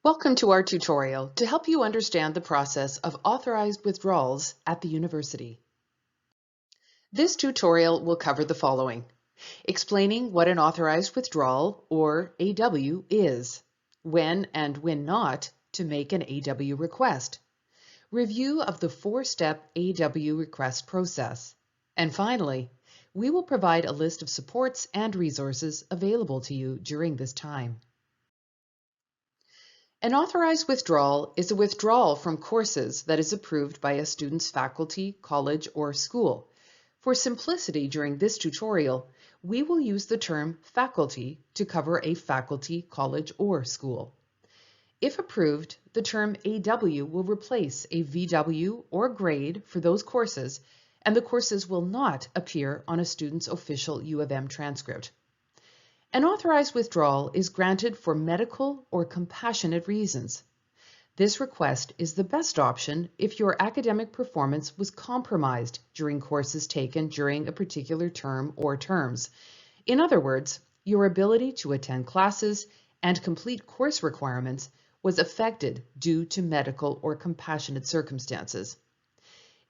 Welcome to our tutorial to help you understand the process of authorized withdrawals at the university. This tutorial will cover the following: explaining what an authorized withdrawal, or AW, is, when and when not to make an AW request, review of the four-step AW request process, and finally, we will provide a list of supports and resources available to you during this time. An authorized withdrawal is a withdrawal from courses that is approved by a student's faculty, college, or school. For simplicity during this tutorial, we will use the term faculty to cover a faculty, college, or school. If approved, the term AW will replace a VW or grade for those courses, and the courses will not appear on a student's official U of M transcript. An authorized withdrawal is granted for medical or compassionate reasons. This request is the best option if your academic performance was compromised during courses taken during a particular term or terms. In other words, your ability to attend classes and complete course requirements was affected due to medical or compassionate circumstances.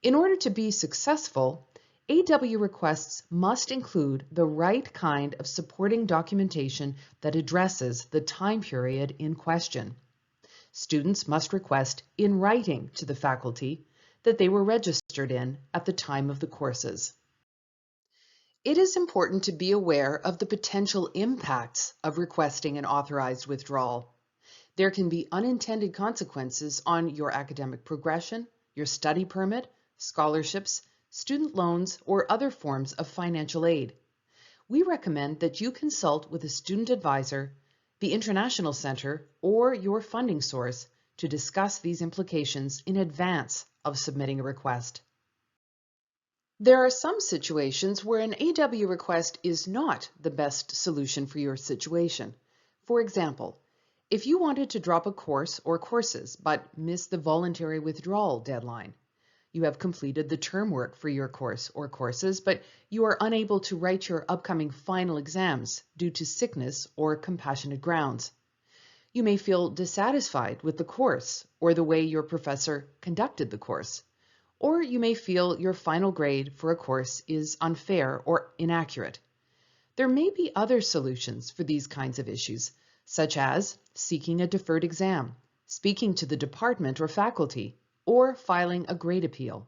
In order to be successful, AW requests must include the right kind of supporting documentation that addresses the time period in question. Students must request in writing to the faculty that they were registered in at the time of the courses. It is important to be aware of the potential impacts of requesting an authorized withdrawal. There can be unintended consequences on your academic progression, your study permit, scholarships, student loans, or other forms of financial aid. We recommend that you consult with a student advisor, the International Center, or your funding source to discuss these implications in advance of submitting a request. There are some situations where an AW request is not the best solution for your situation. For example, if you wanted to drop a course or courses but missed the voluntary withdrawal deadline, you have completed the term work for your course or courses, but you are unable to write your upcoming final exams due to sickness or compassionate grounds. You may feel dissatisfied with the course or the way your professor conducted the course, or you may feel your final grade for a course is unfair or inaccurate. There may be other solutions for these kinds of issues, such as seeking a deferred exam, speaking to the department or faculty, or filing a grade appeal.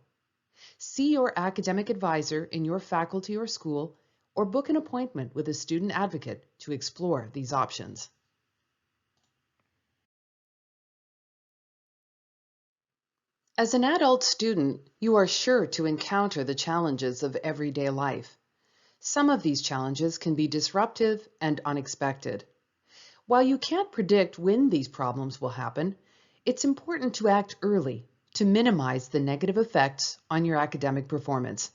See your academic advisor in your faculty or school, or book an appointment with a student advocate to explore these options. As an adult student, you are sure to encounter the challenges of everyday life. Some of these challenges can be disruptive and unexpected. While you can't predict when these problems will happen, it's important to act early to minimize the negative effects on your academic performance.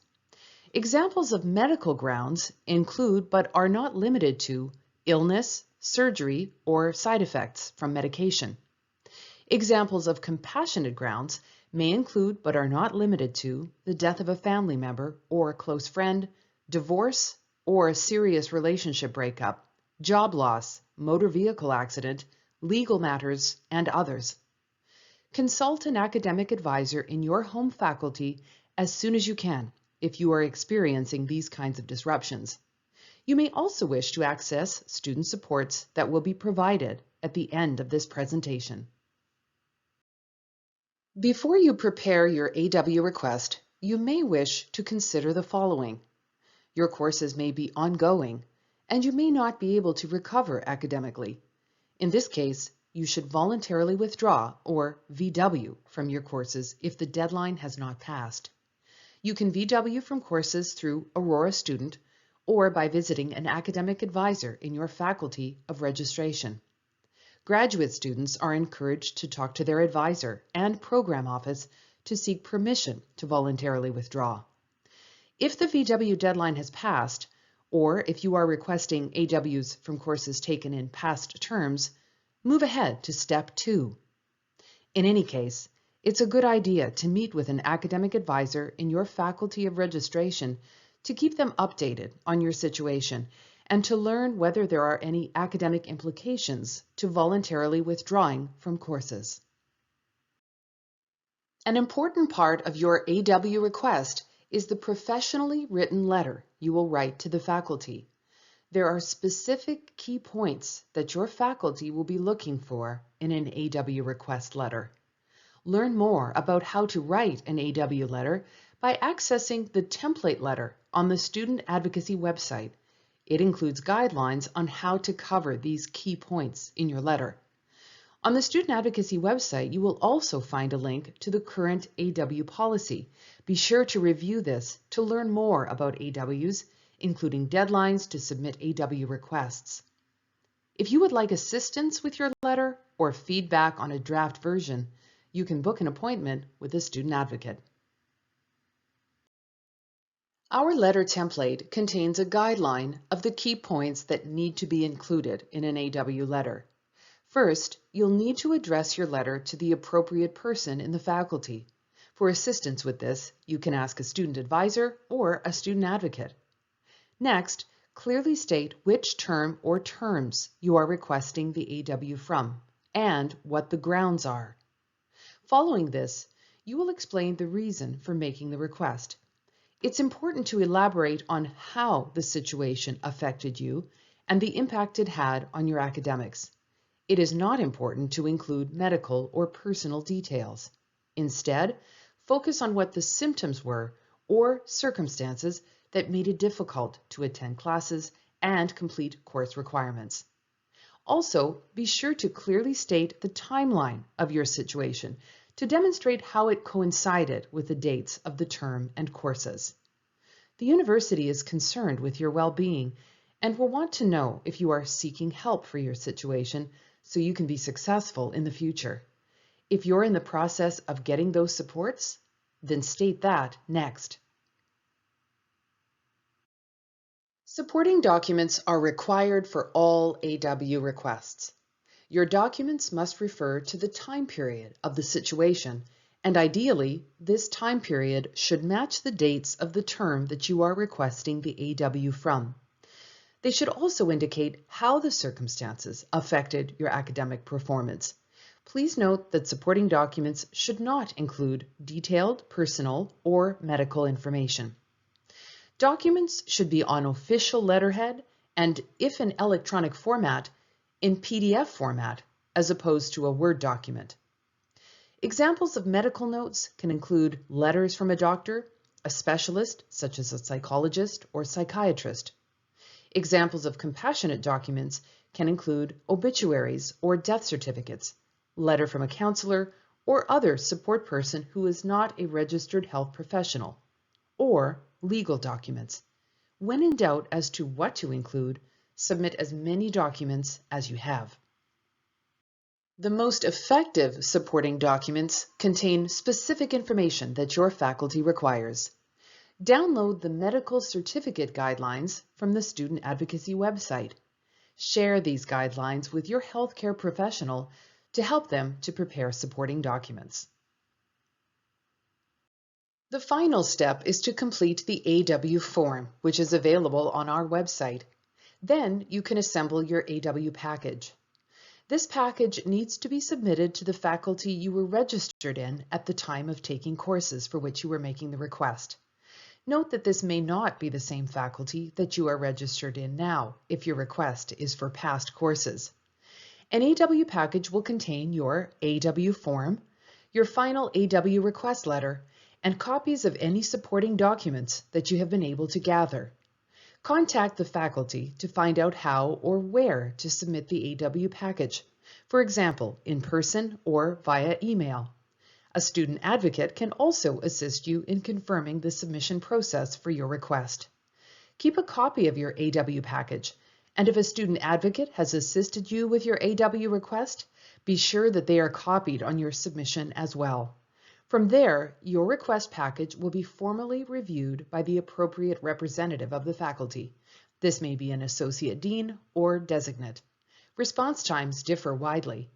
Examples of medical grounds include, but are not limited to, illness, surgery, or side effects from medication. Examples of compassionate grounds may include, but are not limited to, the death of a family member or a close friend, divorce or a serious relationship breakup, job loss, motor vehicle accident, legal matters, and others. Consult an academic advisor in your home faculty as soon as you can if you are experiencing these kinds of disruptions. You may also wish to access student supports that will be provided at the end of this presentation. Before you prepare your AW request, you may wish to consider the following. Your courses may be ongoing, and you may not be able to recover academically. In this case, you should voluntarily withdraw, or VW, from your courses if the deadline has not passed. You can VW from courses through Aurora Student or by visiting an academic advisor in your faculty of registration. Graduate students are encouraged to talk to their advisor and program office to seek permission to voluntarily withdraw. If the VW deadline has passed, or if you are requesting AWs from courses taken in past terms, move ahead to step 2. In any case, it's a good idea to meet with an academic advisor in your faculty of registration to keep them updated on your situation and to learn whether there are any academic implications to voluntarily withdrawing from courses. An important part of your AW request is the professionally written letter you will write to the faculty. There are specific key points that your faculty will be looking for in an AW request letter. Learn more about how to write an AW letter by accessing the template letter on the Student Advocacy website. It includes guidelines on how to cover these key points in your letter. On the Student Advocacy website, you will also find a link to the current AW policy. Be sure to review this to learn more about AWs, including deadlines to submit AW requests. If you would like assistance with your letter or feedback on a draft version, you can book an appointment with a student advocate. Our letter template contains a guideline of the key points that need to be included in an AW letter. First, you'll need to address your letter to the appropriate person in the faculty. For assistance with this, you can ask a student advisor or a student advocate. Next, clearly state which term or terms you are requesting the AW from and what the grounds are. Following this, you will explain the reason for making the request. It's important to elaborate on how the situation affected you and the impact it had on your academics. It is not important to include medical or personal details. Instead, focus on what the symptoms were or circumstances that made it difficult to attend classes and complete course requirements. Also, be sure to clearly state the timeline of your situation to demonstrate how it coincided with the dates of the term and courses. The university is concerned with your well-being and will want to know if you are seeking help for your situation so you can be successful in the future. If you're in the process of getting those supports, then state that next. Supporting documents are required for all AW requests. Your documents must refer to the time period of the situation, and ideally, this time period should match the dates of the term that you are requesting the AW from. They should also indicate how the circumstances affected your academic performance. Please note that supporting documents should not include detailed personal or medical information. Documents should be on official letterhead and, if in electronic format, in PDF format as opposed to a Word document. Examples of medical notes can include letters from a doctor, a specialist such as a psychologist or psychiatrist. Examples of compassionate documents can include obituaries or death certificates, letter from a counselor or other support person who is not a registered health professional, or legal documents. When in doubt as to what to include, submit as many documents as you have. The most effective supporting documents contain specific information that your faculty requires. Download the medical certificate guidelines from the Student Advocacy website. Share these guidelines with your healthcare professional to help them to prepare supporting documents. The final step is to complete the AW form, which is available on our website. Then you can assemble your AW package. This package needs to be submitted to the faculty you were registered in at the time of taking courses for which you were making the request. Note that this may not be the same faculty that you are registered in now if your request is for past courses. An AW package will contain your AW form, your final AW request letter, and copies of any supporting documents that you have been able to gather. Contact the faculty to find out how or where to submit the AW package, for example, in person or via email. A student advocate can also assist you in confirming the submission process for your request. Keep a copy of your AW package, and if a student advocate has assisted you with your AW request, be sure that they are copied on your submission as well. From there, your request package will be formally reviewed by the appropriate representative of the faculty. This may be an associate dean or designate. Response times differ widely.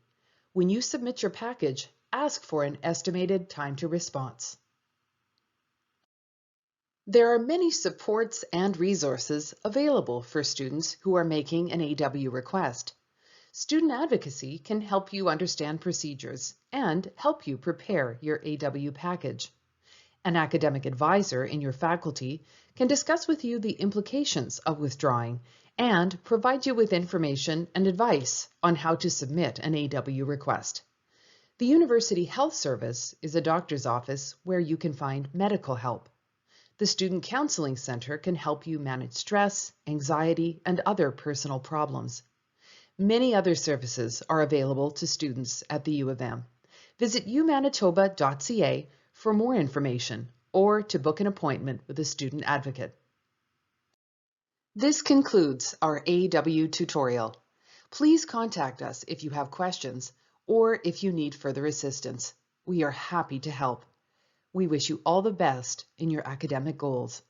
When you submit your package, ask for an estimated time to response. There are many supports and resources available for students who are making an AW request. Student advocacy can help you understand procedures and help you prepare your AW package. An academic advisor in your faculty can discuss with you the implications of withdrawing and provide you with information and advice on how to submit an AW request. The University Health Service is a doctor's office where you can find medical help. The Student Counseling Center can help you manage stress, anxiety, and other personal problems. Many other services are available to students at the U of M. Visit umanitoba.ca for more information or to book an appointment with a student advocate. This concludes our AW tutorial. Please contact us if you have questions or if you need further assistance. We are happy to help. We wish you all the best in your academic goals.